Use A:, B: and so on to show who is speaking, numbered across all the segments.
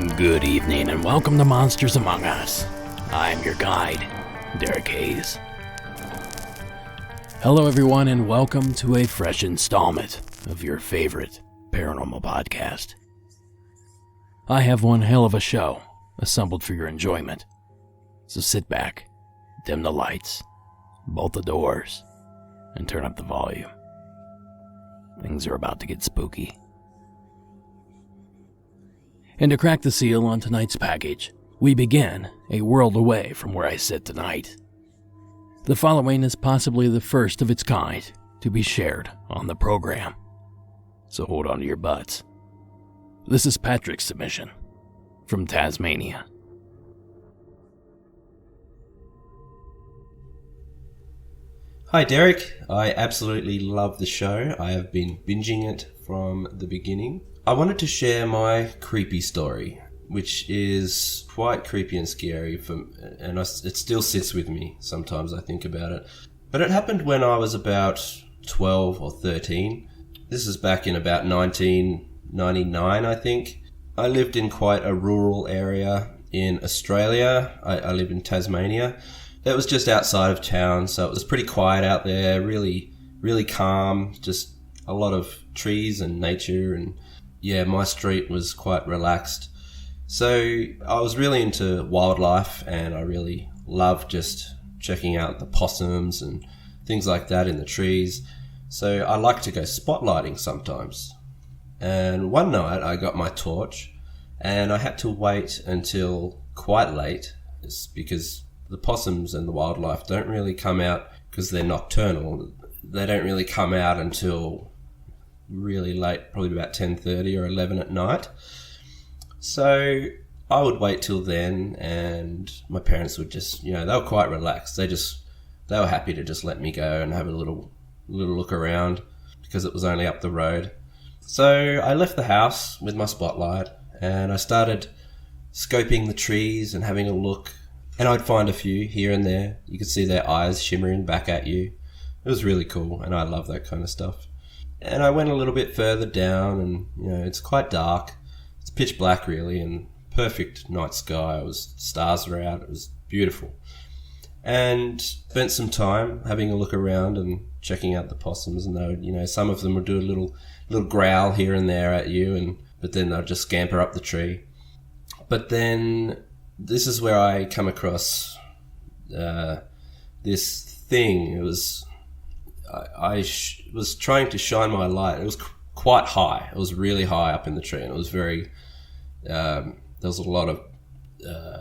A: Good evening and welcome to Monsters Among Us. I'm your guide, Derek Hayes. Hello everyone and welcome to a fresh installment of your favorite paranormal podcast. I have one hell of a show assembled for your enjoyment. So sit back, dim the lights, bolt the doors, and turn up the volume. Things are about to get spooky. And to crack the seal on tonight's package, we begin a world away from where I sit tonight. The following is possibly the first of its kind to be shared on the program, so hold on to your butts. This is Patrick's submission from Tasmania.
B: Hi Derek, I absolutely love the show. I have been binging it from the beginning. I wanted to share my creepy story, which is quite creepy and scary, and it still sits with me sometimes I think about it. But it happened when I was about 12 or 13. This is back in about 1999, I think. I lived in quite a rural area in Australia. I live in Tasmania. It was just outside of town, so it was pretty quiet out there, really, really calm, just a lot of trees and nature, and yeah, my street was quite relaxed. So I was really into wildlife, and I really loved just checking out the possums and things like that in the trees. So I like to go spotlighting sometimes. And one night I got my torch, and I had to wait until quite late, because the possums and the wildlife don't really come out, because they're nocturnal. They don't really come out until really late, probably about 10:30 or 11 at night. So I would wait till then, and my parents would just, they were quite relaxed. They were happy to just let me go and have a little look around, because it was only up the road. So I left the house with my spotlight, and I started scoping the trees and having a look. And I'd find a few here and there. You could see their eyes shimmering back at you. It was really cool, and I love that kind of stuff. And I went a little bit further down, and it's quite dark. It's pitch black really, and perfect night sky. Stars were out. It was beautiful. And spent some time having a look around and checking out the possums. And they would, some of them would do a little growl here and there at you, but then they'd just scamper up the tree. But then this is where I come across this thing. It was I was trying to shine my light. It was quite high. It was really high up in the tree, and it was very. There was a lot of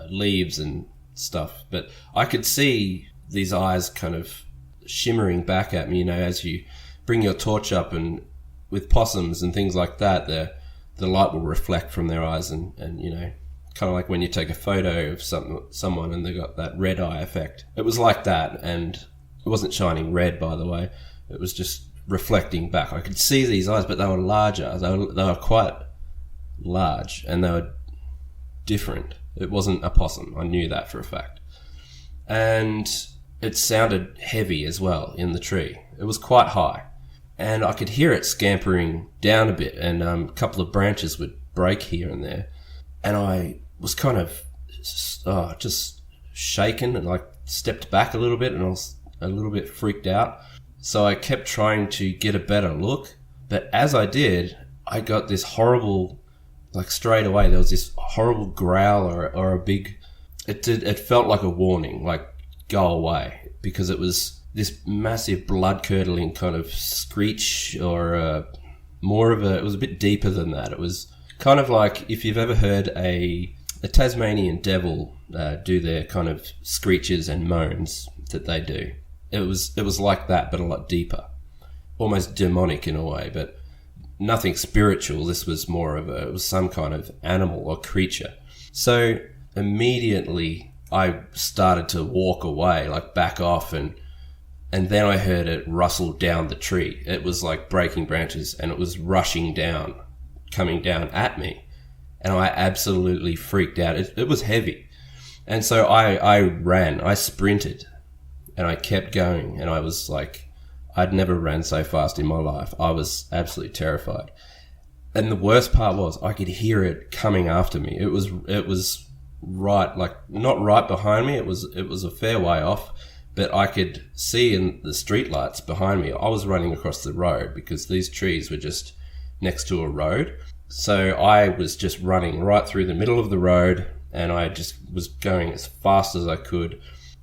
B: leaves and stuff, but I could see these eyes kind of shimmering back at me. As you bring your torch up, and with possums and things like that, the light will reflect from their eyes, and kind of like when you take a photo of someone and they got that red eye effect. It was like that, and it wasn't shining red, by the way. It was just reflecting back. I could see these eyes, but they were larger. They were quite large, and they were different. It wasn't a possum. I knew that for a fact. And it sounded heavy as well in the tree. It was quite high, and I could hear it scampering down a bit, and a couple of branches would break here and there. And I was kind of just shaken, and I stepped back a little bit, and I was a little bit freaked out. So I kept trying to get a better look. But as I did, I got this horrible, straight away, there was this horrible growl or a big... It felt like a warning, go away. Because it was this massive blood-curdling kind of screech, or it was a bit deeper than that. It was kind of like if you've ever heard a Tasmanian devil do their kind of screeches and moans that they do. It was like that, but a lot deeper, almost demonic in a way, but nothing spiritual. This was more of it was some kind of animal or creature. So immediately I started to walk away, back off, and then I heard it rustle down the tree. It was like breaking branches, and it was rushing down, coming down at me, and I absolutely freaked out. It was heavy, and so I ran. I sprinted, and I kept going, and I was I'd never ran so fast in my life. I was absolutely terrified. And the worst part was I could hear it coming after me. It was right, like not right behind me. It was a fair way off, but I could see in the street lights behind me. I was running across the road because these trees were just next to a road. So I was just running right through the middle of the road, and I just was going as fast as I could.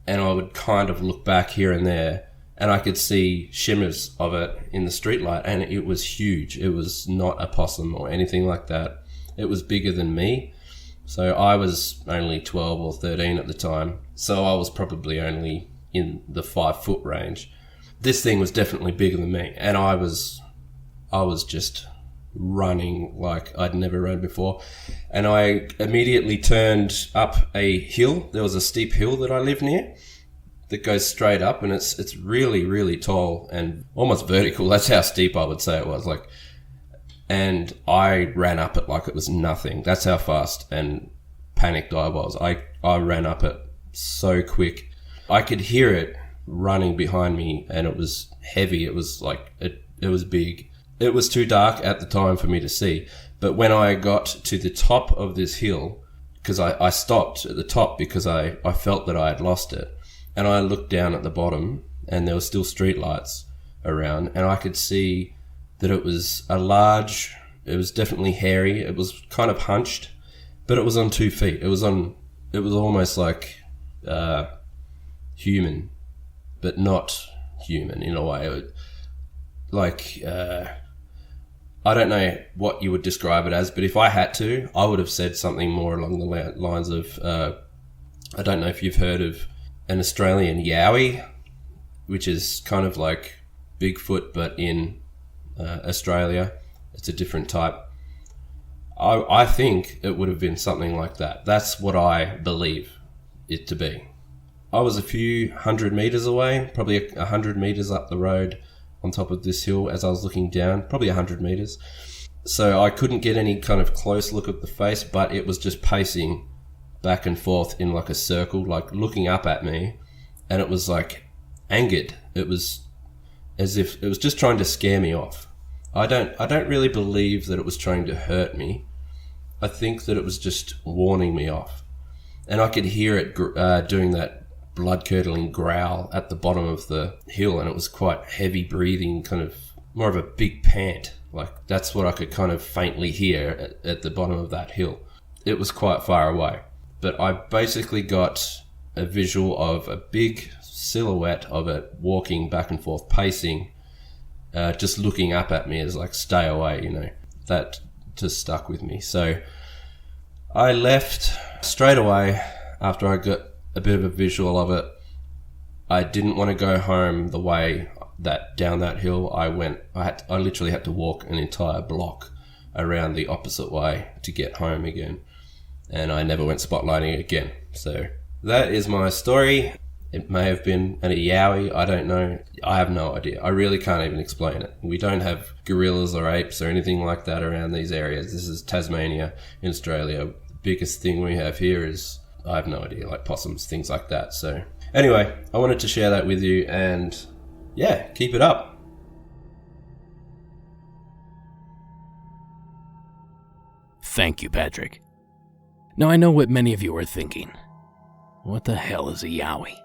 B: And I would kind of look back here and there, and I could see shimmers of it in the streetlight, and it was huge. It was not a possum or anything like that. It was bigger than me. So I was only 12 or 13 at the time. So I was probably only in the 5-foot range. This thing was definitely bigger than me, and I was just running like I'd never run before. And I immediately turned up a hill. There was a steep hill that I live near that goes straight up, and it's really, really tall and almost vertical. That's how steep I would say it was. And I ran up it like it was nothing. That's how fast and panicked I was. I ran up it so quick. I could hear it running behind me, and it was heavy. It was like, it was big. It was too dark at the time for me to see. But when I got to the top of this hill, because I stopped at the top because I felt that I had lost it. And I looked down at the bottom, and there were still street lights around, and I could see that it was it was definitely hairy. It was kind of hunched, but it was on 2 feet. It was almost like human, but not human in a way. I don't know what you would describe it as, but if I had to, I would have said something more along the lines of, I don't know if you've heard of an Australian Yowie, which is kind of like Bigfoot, but in Australia. It's a different type. I think it would have been something like that. That's what I believe it to be. I was a few 100 meters away, probably 100 meters up the road on top of this hill as I was looking down, probably 100 meters. So I couldn't get any kind of close look at the face, but it was just pacing back and forth in like a circle, like looking up at me, and it was like angered. It was as if it was just trying to scare me off. I don't really believe that it was trying to hurt me. I think that it was just warning me off. And I could hear it doing that blood-curdling growl at the bottom of the hill, and it was quite heavy breathing, kind of more of a big pant. Like that's what I could kind of faintly hear at the bottom of that hill. It was quite far away. But I basically got a visual of a big silhouette of it walking back and forth, pacing, just looking up at me as like, stay away, you know. That just stuck with me. So I left straight away after I got a bit of a visual of it. I didn't want to go home the way that down that hill I went. I literally had to walk an entire block around the opposite way to get home again. And I never went spotlighting again. So that is my story. It may have been a Yowie, I don't know. I have no idea. I really can't even explain it. We don't have gorillas or apes or anything like that around these areas. This is Tasmania in Australia. The biggest thing we have here is, I have no idea, like possums, things like that. So anyway, I wanted to share that with you, and yeah, keep it up.
A: Thank you, Patrick. Now I know what many of you are thinking. What the hell is a Yowie?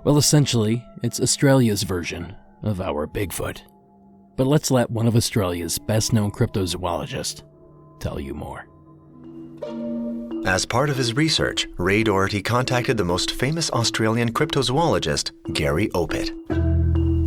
A: Well, essentially, it's Australia's version of our Bigfoot. But let's let one of Australia's best-known cryptozoologists tell you more.
C: As part of his research, Ray Doherty contacted the most famous Australian cryptozoologist, Gary Opit.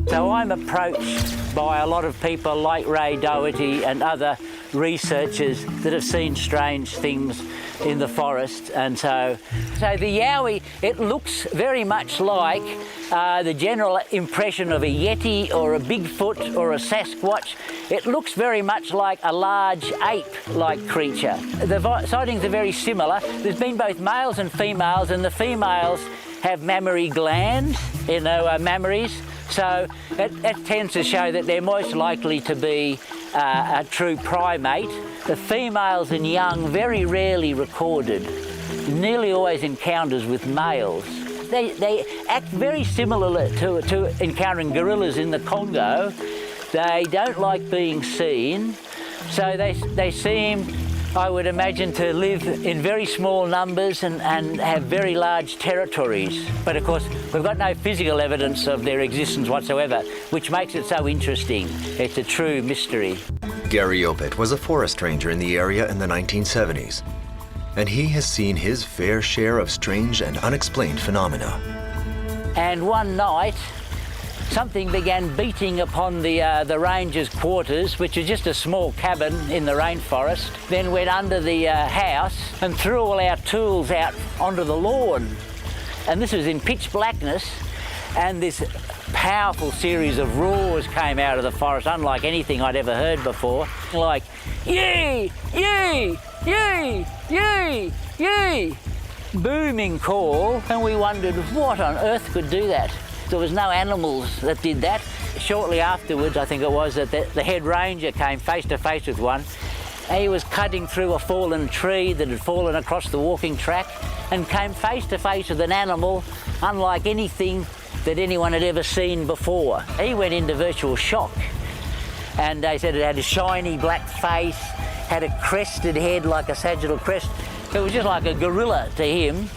D: So I'm approached by a lot of people like Ray Doherty and other researchers that have seen strange things in the forest, and so the Yowie, it looks very much like the general impression of a Yeti or a Bigfoot or a Sasquatch. It looks very much like a large ape-like creature. The sightings are very similar. There's been both males and females, and the females have mammary glands, mammaries. So it tends to show that they're most likely to be a true primate. The females and young very rarely recorded, nearly always encounters with males. They act very similar to encountering gorillas in the Congo. They don't like being seen. So they seem, I would imagine, to live in very small numbers and have very large territories. But of course, we've got no physical evidence of their existence whatsoever, which makes it so interesting. It's a true mystery.
C: Gary Opit was a forest ranger in the area in the 1970s, and he has seen his fair share of strange and unexplained phenomena.
D: And one night, something began beating upon the ranger's quarters, which is just a small cabin in the rainforest, then went under the house and threw all our tools out onto the lawn. And this was in pitch blackness, and this powerful series of roars came out of the forest, unlike anything I'd ever heard before, like, yee, yee, yee, yee, yee, booming call, and we wondered what on earth could do that. There was no animals that did that. Shortly afterwards, I think it was, that the head ranger came face to face with one. He was cutting through a fallen tree that had fallen across the walking track and came face to face with an animal unlike anything that anyone had ever seen before. He went into virtual shock, and they said it had a shiny black face, had a crested head like a sagittal crest. It was just like a gorilla to him.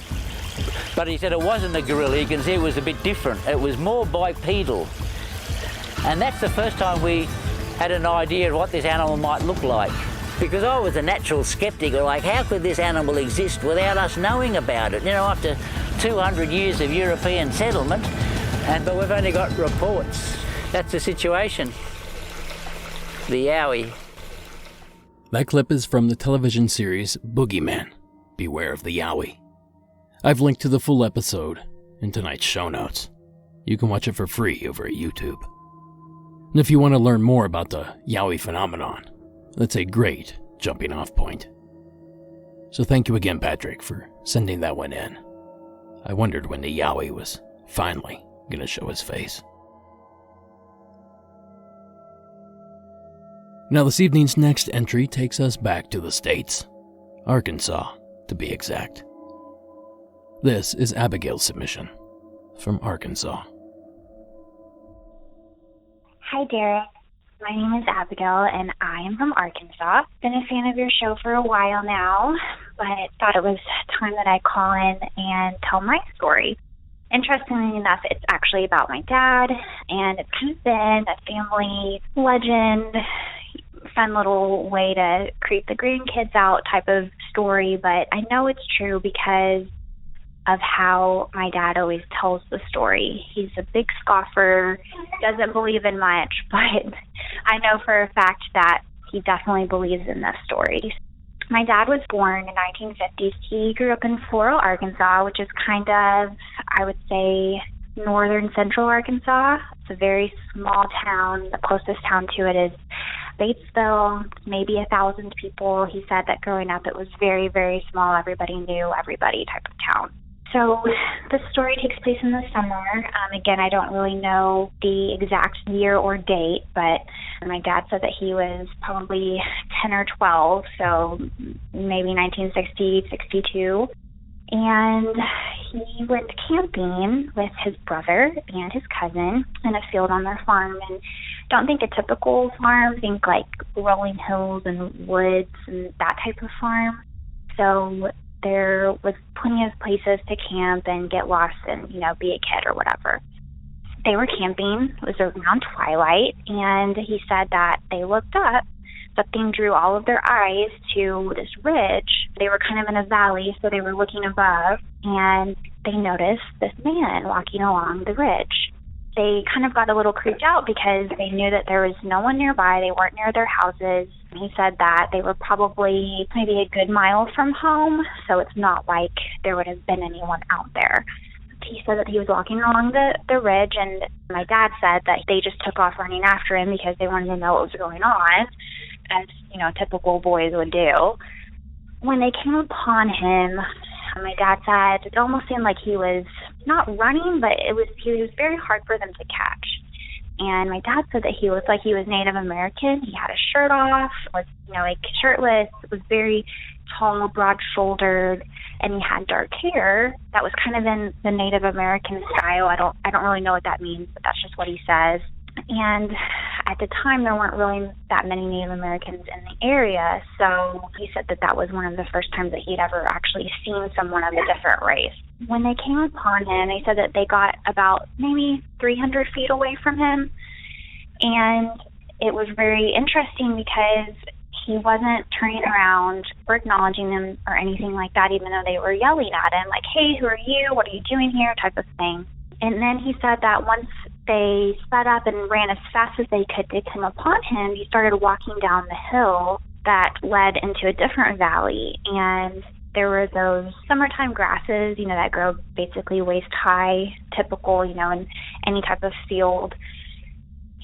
D: But he said it wasn't a gorilla. You can see it was a bit different. It was more bipedal. And that's the first time we had an idea of what this animal might look like. Because I was a natural skeptic, like, how could this animal exist without us knowing about it? You know, after 200 years of European settlement, but we've only got reports. That's the situation. The Yowie.
A: That clip is from the television series Boogeyman, Beware of the Yowie. I've linked to the full episode in tonight's show notes. You can watch it for free over at YouTube. And if you want to learn more about the Yowie phenomenon, that's a great jumping off point. So thank you again, Patrick, for sending that one in. I wondered when the Yowie was finally going to show his face. Now this evening's next entry takes us back to the States. Arkansas, to be exact. This is Abigail's submission from Arkansas.
E: Hi, Derek. My name is Abigail, and I am from Arkansas. Been a fan of your show for a while now, but thought it was time that I call in and tell my story. Interestingly enough, it's actually about my dad, and it's kind of been a family legend, fun little way to creep the grandkids out type of story, but I know it's true because of how my dad always tells the story. He's a big scoffer, doesn't believe in much, but I know for a fact that he definitely believes in this story. My dad was born in the 1950s. He grew up in Floral, Arkansas, which is kind of, I would say, northern central Arkansas. It's a very small town. The closest town to it is Batesville, maybe 1,000 people. He said that growing up it was very, very small. Everybody knew everybody type of town. So the story takes place in the summer. Again, I don't really know the exact year or date, but my dad said that he was probably 10 or 12, so maybe 1960, 62. And he went camping with his brother and his cousin in a field on their farm. And don't think a typical farm, think like rolling hills and woods and that type of farm. So there was plenty of places to camp and get lost and, be a kid or whatever. They were camping. It was around twilight, and he said that they looked up. Something drew all of their eyes to this ridge. They were kind of in a valley, so they were looking above, and they noticed this man walking along the ridge. They kind of got a little creeped out because they knew that there was no one nearby. They weren't near their houses. He said that they were probably maybe a good mile from home, so it's not like there would have been anyone out there. He said that he was walking along the ridge, and my dad said that they just took off running after him because they wanted to know what was going on, as, typical boys would do. When they came upon him, my dad said it almost seemed like he was not running, but he was very hard for them to catch. And my dad said that he looked like he was Native American. He had his shirt off, was, shirtless, was very tall, broad-shouldered, and he had dark hair that was kind of in the Native American style. I don't really know what that means, but that's just what he says. And at the time, there weren't really that many Native Americans in the area, so he said that that was one of the first times that he'd ever actually seen someone of a different race. When they came upon him, he said that they got about maybe 300 feet away from him, and it was very interesting because he wasn't turning around or acknowledging them or anything like that, even though they were yelling at him, like, "Hey, who are you? What are you doing here?" type of thing. And then he said that once they sped up and ran as fast as they could to come upon him, he started walking down the hill that led into a different valley. And there were those summertime grasses, that grow basically waist high, typical, in any type of field.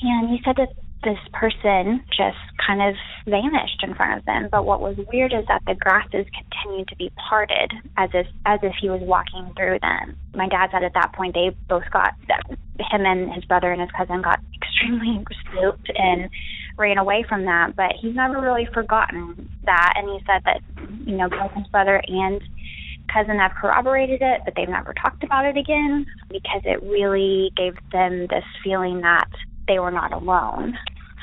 E: And he said that this person just kind of vanished in front of them. But what was weird is that the grasses continued to be parted as if he was walking through them. My dad said at that point they both him and his brother and his cousin got extremely spooked and ran away from that. But he's never really forgotten that. And he said that, both his brother and cousin have corroborated it, but they've never talked about it again because it really gave them this feeling that they were not alone.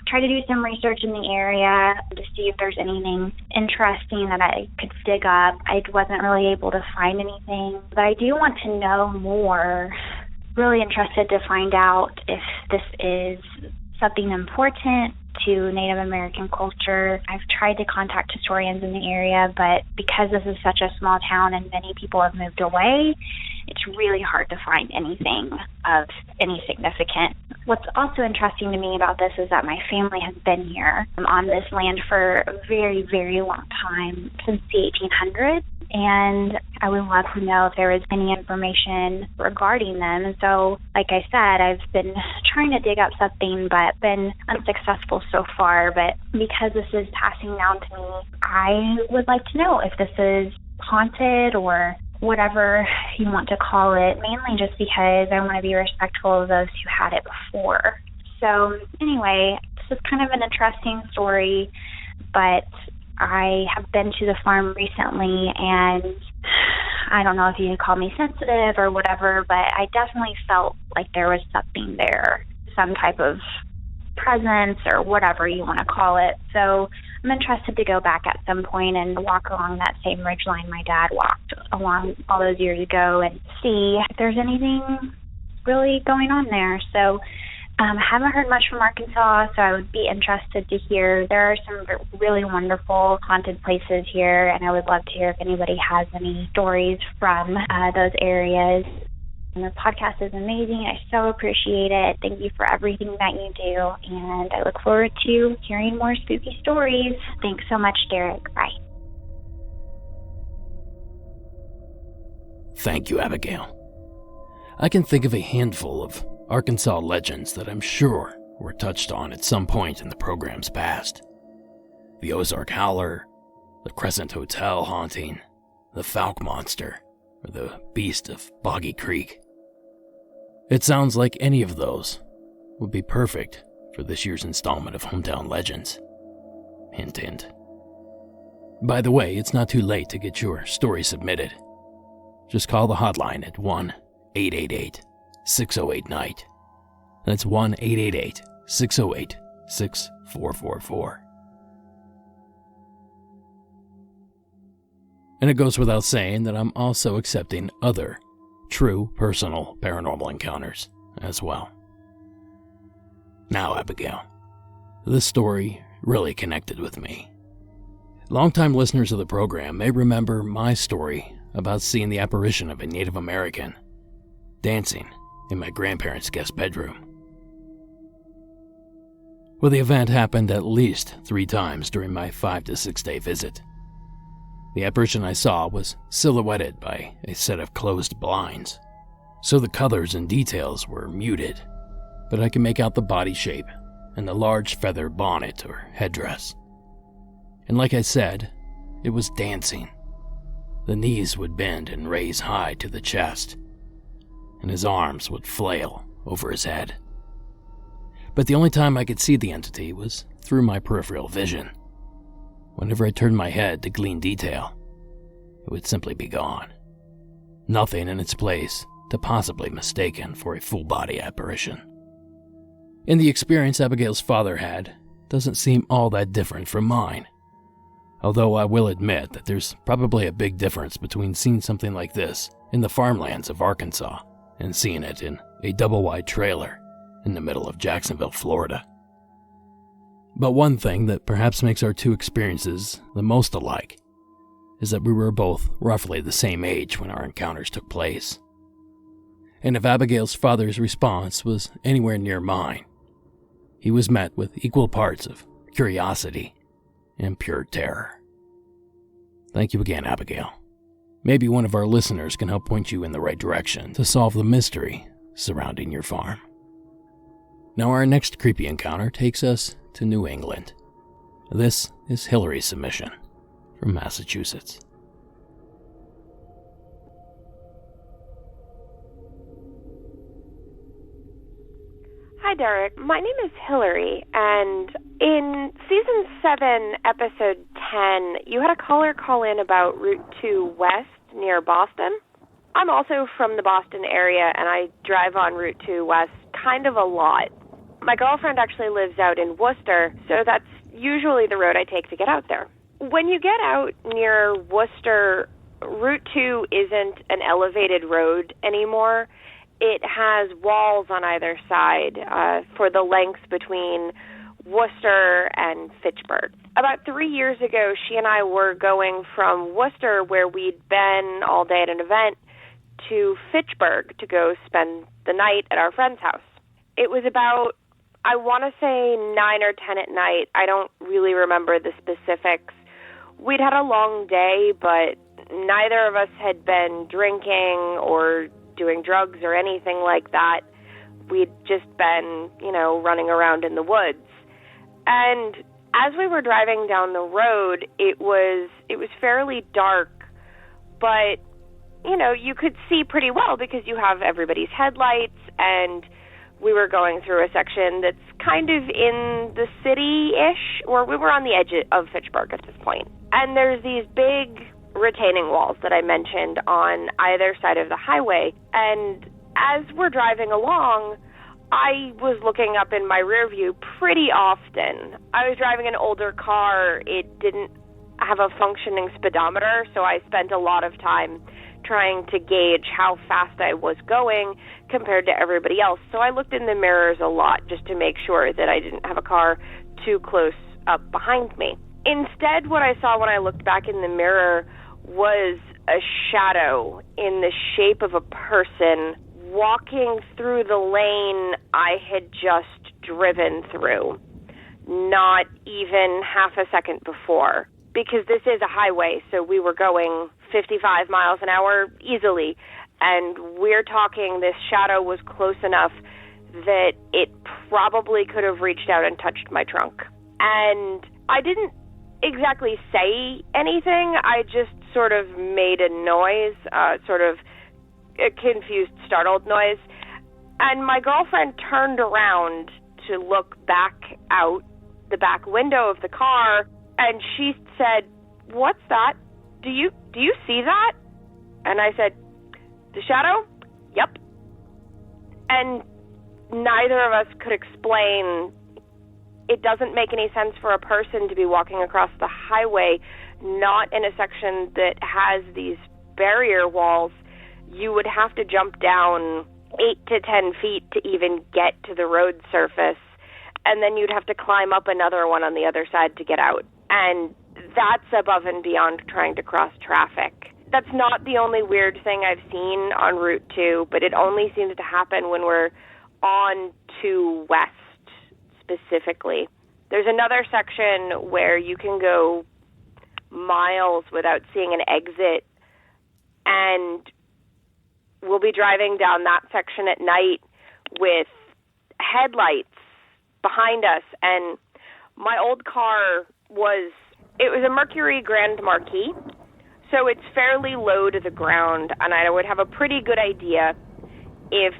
E: Try to do some research in the area to see if there's anything interesting that I could dig up. I wasn't really able to find anything, but I do want to know more. Really interested to find out if this is something important to Native American culture. I've tried to contact historians in the area, but because this is such a small town and many people have moved away, it's really hard to find anything of any significance. What's also interesting to me about this is that my family has been here on this land for a very, very long time, since the 1800s, and I would love to know if there is any information regarding them. And so, like I said, I've been trying to dig up something, but been unsuccessful so far. But because this is passing down to me, I would like to know if this is haunted or whatever you want to call it, mainly just because I want to be respectful of those who had it before. So anyway, this is kind of an interesting story, but I have been to the farm recently, and I don't know if you can call me sensitive or whatever, but I definitely felt like there was something there, some type of presence or whatever you want to call it. So I'm interested to go back at some point and walk along that same ridgeline my dad walked along all those years ago and see if there's anything really going on there. So I haven't heard much from Arkansas, so I would be interested to hear. There are some really wonderful haunted places here, and I would love to hear if anybody has any stories from those areas. And the podcast is amazing. I so appreciate it. Thank you for everything that you do, and I look forward to hearing more spooky stories. Thanks so much, Derek. Bye.
A: Thank you, Abigail. I can think of a handful of Arkansas legends that I'm sure were touched on at some point in the program's past. The Ozark Howler, the Crescent Hotel haunting, the Fouke Monster, or the Beast of Boggy Creek. It sounds like any of those would be perfect for this year's installment of Hometown Legends. Hint, hint. By the way, it's not too late to get your story submitted. Just call the hotline at 1-888-608-NIGHT. That's 1-888-608-6444. And it goes without saying that I'm also accepting other true personal paranormal encounters as well. Now, Abigail, this story really connected with me. Longtime listeners of the program may remember my story about seeing the apparition of a Native American dancing in my grandparents' guest bedroom. Well, the event happened at least 3 times during my 5 to 6 day visit. The apparition I saw was silhouetted by a set of closed blinds, so the colors and details were muted, but I could make out the body shape and the large feather bonnet or headdress. And like I said, it was dancing. The knees would bend and raise high to the chest, and his arms would flail over his head. But the only time I could see the entity was through my peripheral vision. Whenever I turned my head to glean detail, it would simply be gone. Nothing in its place to possibly mistaken for a full-body apparition. And the experience Abigail's father had doesn't seem all that different from mine. Although I will admit that there's probably a big difference between seeing something like this in the farmlands of Arkansas and seeing it in a double-wide trailer in the middle of Jacksonville, Florida. But one thing that perhaps makes our two experiences the most alike is that we were both roughly the same age when our encounters took place. And if Abigail's father's response was anywhere near mine, he was met with equal parts of curiosity and pure terror. Thank you again, Abigail. Maybe one of our listeners can help point you in the right direction to solve the mystery surrounding your farm. Now our next creepy encounter takes us to New England. This is Hillary's submission from Massachusetts.
F: Hi, Derek. My name is Hillary, and in Season 7, Episode 10, you had a caller call in about Route 2 West near Boston. I'm also from the Boston area, and I drive on Route 2 West kind of a lot. My girlfriend actually lives out in Worcester, so that's usually the road I take to get out there. When you get out near Worcester, Route 2 isn't an elevated road anymore. It has walls on either side for the length between Worcester and Fitchburg. About 3 years ago, she and I were going from Worcester, where we'd been all day at an event, to Fitchburg to go spend the night at our friend's house. It was about, I want to say 9 or 10 at night. I don't really remember the specifics. We'd had a long day, but neither of us had been drinking or doing drugs or anything like that. We'd just been, running around in the woods. And as we were driving down the road, it was fairly dark, but, you could see pretty well because you have everybody's headlights, and we were going through a section that's kind of in the city-ish, or we were on the edge of Fitchburg at this point. And there's these big retaining walls that I mentioned on either side of the highway. And as we're driving along, I was looking up in my rear view pretty often. I was driving an older car. It didn't have a functioning speedometer, so I spent a lot of time trying to gauge how fast I was going compared to everybody else. So I looked in the mirrors a lot just to make sure that I didn't have a car too close up behind me. Instead, what I saw when I looked back in the mirror was a shadow in the shape of a person walking through the lane I had just driven through, not even half a second before. Because this is a highway, so we were going 55 miles an hour easily, and we're talking this shadow was close enough that it probably could have reached out and touched my trunk. And I didn't exactly say anything. I just sort of made a noise, sort of a confused, startled noise. And my girlfriend turned around to look back out the back window of the car, and she said, "What's that? Do you see that?" And I said, "The shadow? Yep." And neither of us could explain. It doesn't make any sense for a person to be walking across the highway, not in a section that has these barrier walls. You would have to jump down 8 to 10 feet to even get to the road surface, and then you'd have to climb up another one on the other side to get out. And that's above and beyond trying to cross traffic. That's not the only weird thing I've seen on Route 2, but it only seems to happen when we're on 2 West specifically. There's another section where you can go miles without seeing an exit, and we'll be driving down that section at night with headlights behind us, and my old car was a Mercury Grand Marquis, so it's fairly low to the ground, and I would have a pretty good idea if,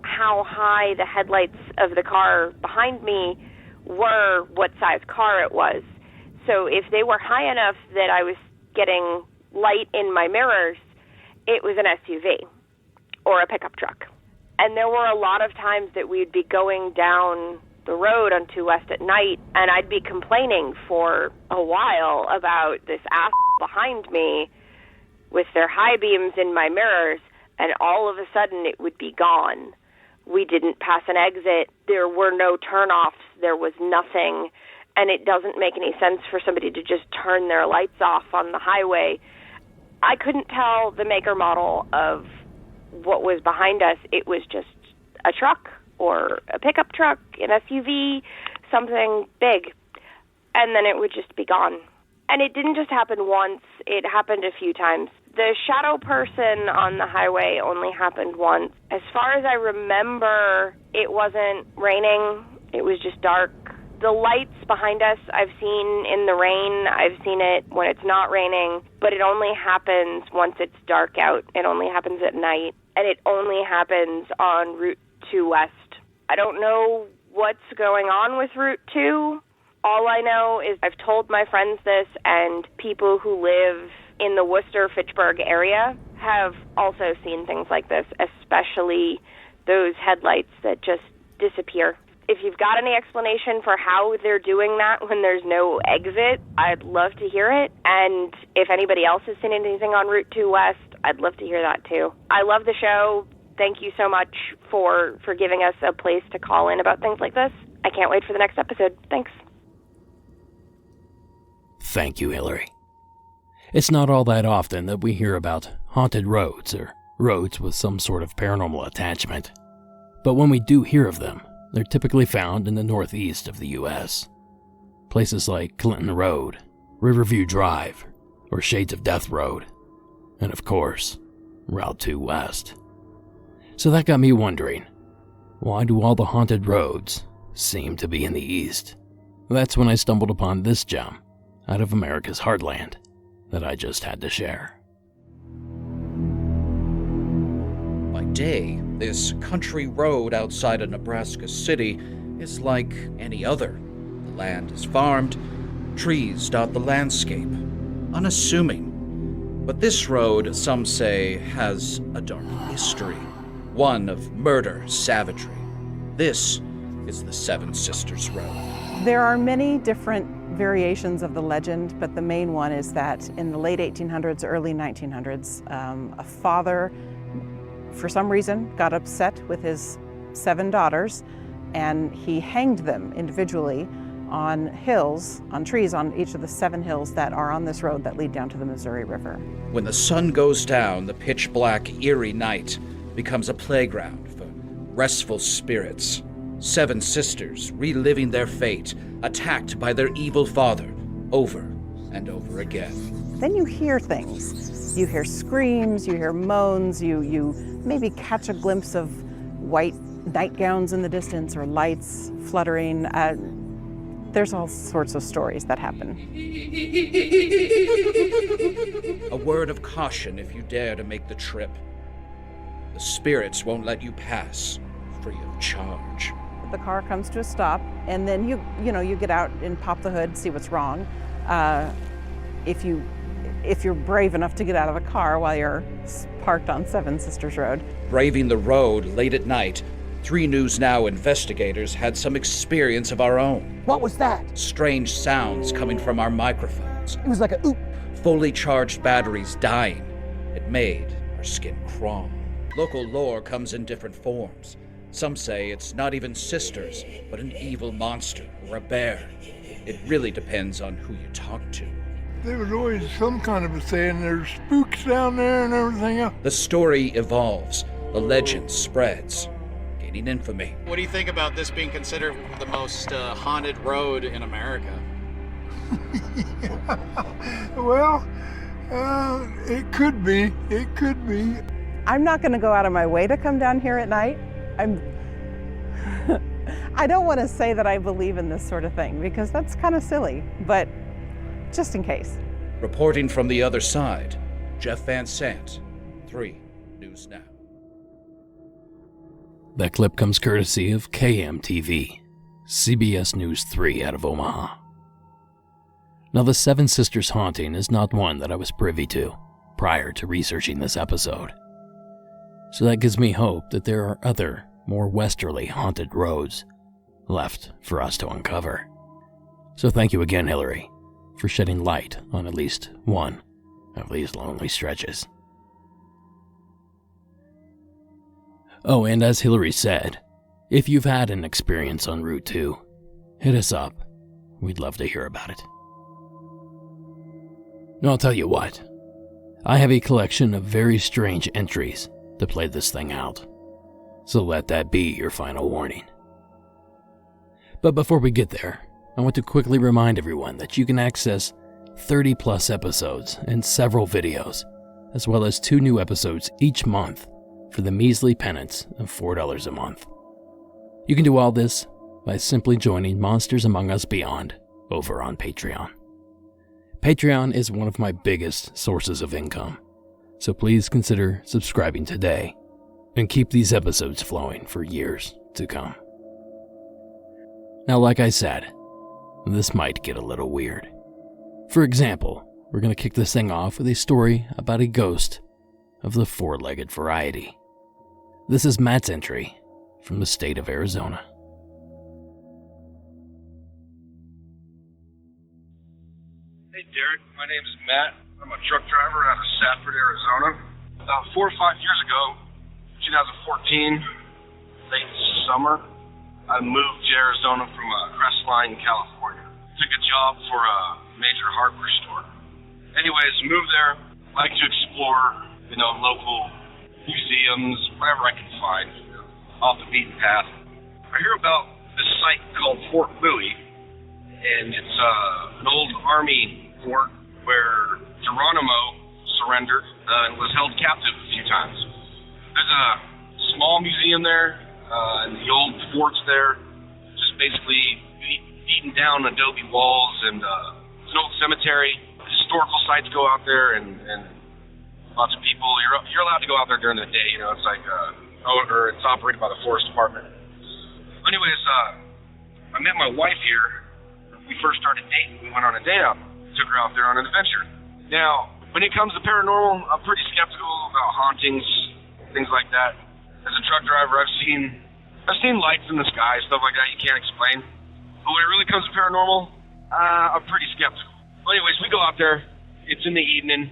F: how high the headlights of the car behind me were, what size car it was. So if they were high enough that I was getting light in my mirrors, it was an SUV or a pickup truck. And there were a lot of times that we'd be going down the road on 2 West at night, and I'd be complaining for a while about this ass behind me with their high beams in my mirrors, and all of a sudden it would be gone. We didn't pass an exit. There were no turnoffs. There was nothing. And it doesn't make any sense for somebody to just turn their lights off on the highway. I couldn't tell the make or model of what was behind us. It was just a truck or a pickup truck, an SUV, something big. And then it would just be gone. And it didn't just happen once. It happened a few times. The shadow person on the highway only happened once. As far as I remember, it wasn't raining. It was just dark. The lights behind us, I've seen in the rain. I've seen it when it's not raining, but it only happens once it's dark out. It only happens at night, and it only happens on Route 2 West. I don't know what's going on with Route 2. All I know is I've told my friends this, and people who live in the Worcester-Fitchburg area have also seen things like this, especially those headlights that just disappear. If you've got any explanation for how they're doing that when there's no exit, I'd love to hear it. And if anybody else has seen anything on Route 2 West, I'd love to hear that too. I love the show. Thank you so much for giving us a place to call in about things like this. I can't wait for the next episode. Thanks.
A: Thank you, Hillary. It's not all that often that we hear about haunted roads or roads with some sort of paranormal attachment. But when we do hear of them, they're typically found in the northeast of the U.S. Places like Clinton Road, Riverview Drive, or Shades of Death Road, and of course, Route 2 West. So that got me wondering, why do all the haunted roads seem to be in the east? That's when I stumbled upon this gem out of America's heartland that I just had to share.
G: By day, this country road outside of Nebraska City is like any other. The land is farmed, trees dot the landscape, unassuming. But this road, some say, has a dark history, one of murder, savagery. This is the Seven Sisters Road.
H: There are many different variations of the legend, but the main one is that in the late 1800s, early 1900s, a father, for some reason, got upset with his 7 daughters, and he hanged them individually on hills, on trees, on each of the 7 hills that are on this road that lead down to the Missouri River.
G: When the sun goes down, the pitch-black, eerie night becomes a playground for restful spirits. 7 sisters reliving their fate, attacked by their evil father over and over again.
H: Then you hear things. You hear screams, you hear moans, you maybe catch a glimpse of white nightgowns in the distance or lights fluttering. There's all sorts of stories that happen.
G: A word of caution if you dare to make the trip. The spirits won't let you pass free of charge.
H: The car comes to a stop, and then you get out and pop the hood, see what's wrong. If you're brave enough to get out of the car while you're parked on Seven Sisters Road.
G: Braving the road late at night, 3 News Now investigators had some experience of our own.
I: What was that?
G: Strange sounds coming from our microphones.
I: It was like a oop.
G: Fully charged batteries dying. It made our skin crawl. Local lore comes in different forms. Some say it's not even sisters, but an evil monster or a bear. It really depends on who you talk to.
J: There was always some kind of a saying, there's spooks down there and everything else.
G: The story evolves. The legend spreads, gaining infamy.
K: What do you think about this being considered the most haunted road in America?
J: Well, it could be. It could be.
H: I'm not going to go out of my way to come down here at night. I don't want to say that I believe in this sort of thing because that's kind of silly, but just in case.
G: Reporting from the other side, Jeff Van Sant, 3 News Now.
A: That clip comes courtesy of KMTV, CBS News 3 out of Omaha. Now, the Seven Sisters haunting is not one that I was privy to prior to researching this episode. So that gives me hope that there are other, more westerly haunted roads left for us to uncover. So thank you again, Hillary, for shedding light on at least one of these lonely stretches. Oh, and as Hillary said, if you've had an experience on Route 2, hit us up. We'd love to hear about it. Now, I'll tell you what. I have a collection of very strange entries to play this thing out. So let that be your final warning. But before we get there, I want to quickly remind everyone that you can access 30 plus episodes and several videos, as well as 2 new episodes each month for the measly penance of $4 a month. You can do all this by simply joining Monsters Among Us Beyond over on Patreon. Patreon is one of my biggest sources of income, so please consider subscribing today and keep these episodes flowing for years to come. Now, like I said, this might get a little weird. For example, we're going to kick this thing off with a story about a ghost of the 4-legged variety. This is Matt's entry from the state of Arizona.
I: Hey Derek, my name is Matt. I'm a truck driver out of Safford, Arizona. About 4 or 5 years ago, 2014, late summer, I moved to Arizona from Crestline, California. Took a job for a major hardware store. Anyways, moved there, like to explore, local museums, whatever I can find, off the beaten path. I hear about this site called Fort Bowie, and it's an old army fort where Geronimo surrendered and was held captive a few times. There's a small museum there, and the old fort's there, just basically beaten down adobe walls, and it's an old cemetery. Historical sites go out there, and lots of people. You're allowed to go out there during the day. It's like or it's operated by the Forest Department. Anyways, I met my wife here. We first started dating. We went on a date out. Took her out there on an adventure. Now, when it comes to paranormal, I'm pretty skeptical about hauntings, things like that. As a truck driver, I've seen lights in the sky, stuff like that you can't explain. But when it really comes to paranormal, I'm pretty skeptical. Well, anyways, we go out there. It's in the evening.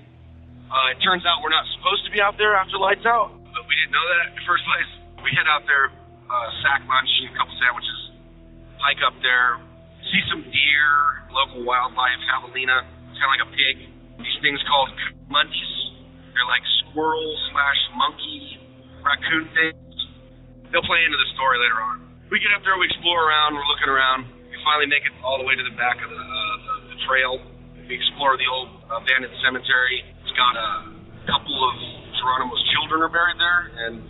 I: It turns out we're not supposed to be out there after lights out, but we didn't know that in the first place. We head out there, sack lunch, eat a couple sandwiches, hike up there, see some deer, local wildlife, javelina. It's kind of like a pig. These things called munchies. They're like squirrel/monkey, raccoon things. They'll play into the story later on. We get up there, we explore around, we're looking around. We finally make it all the way to the back of the trail. We explore the old abandoned cemetery. It's got a couple of Geronimo's children are buried there, and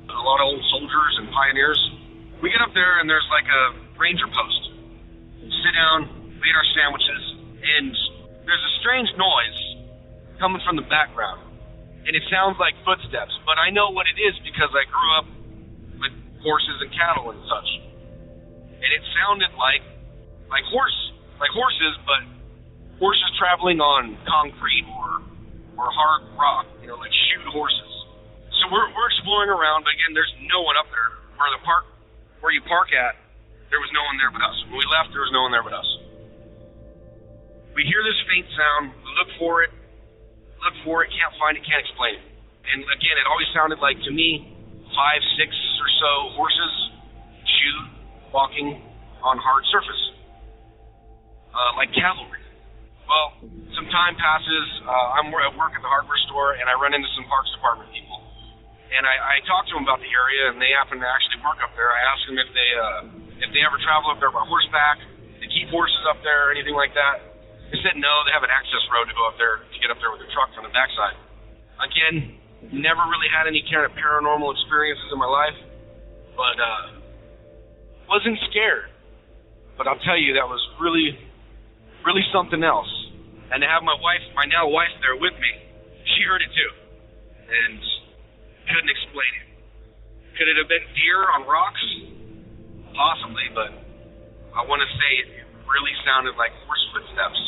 I: a lot of old soldiers and pioneers. We get up there, and there's like a ranger post. We sit down, we eat our sandwiches, and there's a strange noise coming from the background. And it sounds like footsteps, but I know what it is because I grew up with horses and cattle and such. And it sounded like horses, but horses traveling on concrete or hard rock, like shoe horses. So we're exploring around, but again, there's no one up there. Where you park at, there was no one there but us. When we left, there was no one there but us. We hear this faint sound, we look for it, can't find it, can't explain it. And again, it always sounded like, to me, 5, 6 or so horses, walking on hard surface, like cavalry. Well, some time passes, I'm at work at the hardware store, and I run into some Parks Department people. And I talked to them about the area, and they happen to actually work up there. I asked them if they ever travel up there by horseback, to keep horses up there or anything like that. They said no, they have an access road to go up there, to get up there with their truck from the backside. Again, never really had any kind of paranormal experiences in my life, but wasn't scared. But I'll tell you, that was really, really something else. And to have my now wife there with me, she heard it too, and couldn't explain it. Could it have been deer on rocks? Possibly, but I want to say it really sounded like horse footsteps.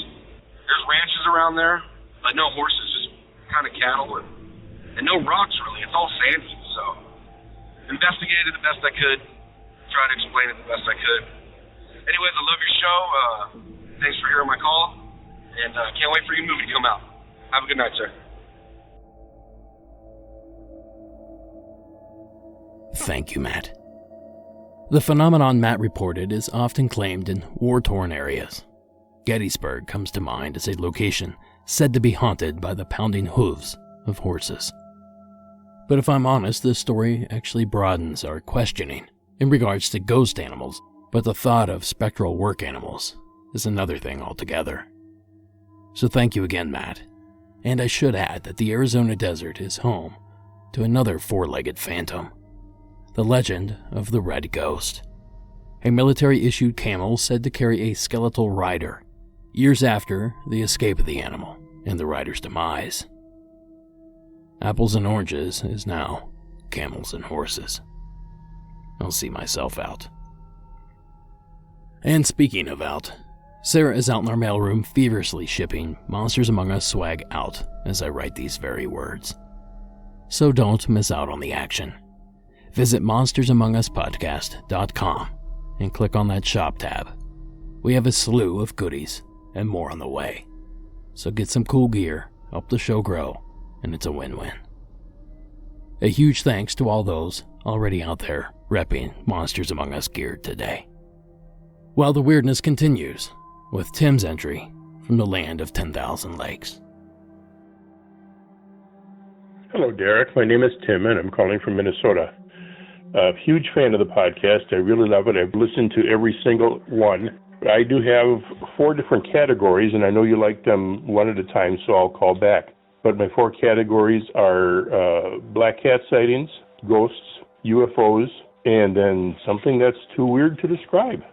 I: There's ranches around there, but no horses, just kind of cattle and no rocks really. It's all sandy. So So, investigated the best I could, tried to explain it the best I could. Anyways, I love your show. Thanks for hearing my call, and can't wait for your movie to come out. Have a good night, sir.
A: Thank you, Matt. The phenomenon Matt reported is often claimed in war-torn areas. Gettysburg comes to mind as a location said to be haunted by the pounding hooves of horses. But if I'm honest, this story actually broadens our questioning in regards to ghost animals, but the thought of spectral work animals is another thing altogether. So thank you again, Matt. And I should add that the Arizona desert is home to another four-legged phantom, the legend of the Red Ghost, a military-issued camel said to carry a skeletal rider, years after the escape of the animal and the rider's demise. Apples and oranges is now camels and horses. I'll see myself out. And speaking of out, Sarah is out in our mailroom feverishly shipping Monsters Among Us swag out as I write these very words. So don't miss out on the action. Visit monstersamonguspodcast.com and click on that shop tab. We have a slew of goodies and more on the way. So get some cool gear, help the show grow, and it's a win-win. A huge thanks to all those already out there repping Monsters Among Us gear today. While the weirdness continues with Tim's entry from the land of 10,000 lakes.
L: Hello, Derek. My name is Tim, and I'm calling from Minnesota. A huge fan of the podcast. I really love it. I've listened to every single one. I do have 4 different categories, and I know you like them one at a time, so I'll call back. But my 4 categories are black cat sightings, ghosts, UFOs, and then something that's too weird to describe.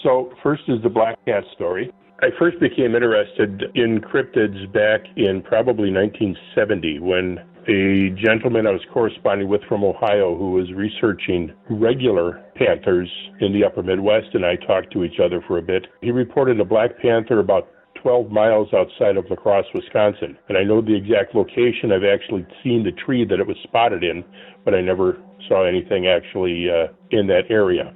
L: So first is the black cat story. I first became interested in cryptids back in probably 1970 when a gentleman I was corresponding with from Ohio who was researching regular panthers in the upper Midwest, and I talked to each other for a bit. He reported a black panther about 12 miles outside of La Crosse, Wisconsin. And I know the exact location. I've actually seen the tree that it was spotted in, but I never saw anything actually in that area.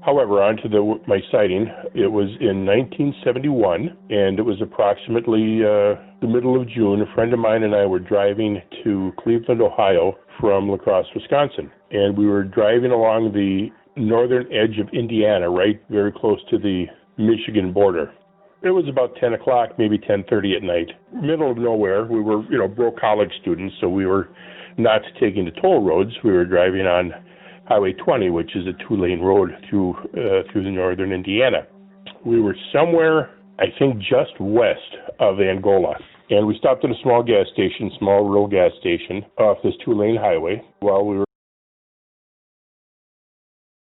L: However, on to my sighting. It was in 1971, and it was approximately the middle of June. A friend of mine and I were driving to Cleveland, Ohio from La Crosse, Wisconsin. And we were driving along the northern edge of Indiana, right very close to the Michigan border. It was about 10 o'clock, maybe 10:30 at night. Middle of nowhere. We were, broke college students, so we were not taking the toll roads. We were driving on Highway 20, which is a 2-lane road through the northern Indiana. We were somewhere, I think, just west of Angola. And we stopped at a small rural gas station off this 2-lane highway. While we were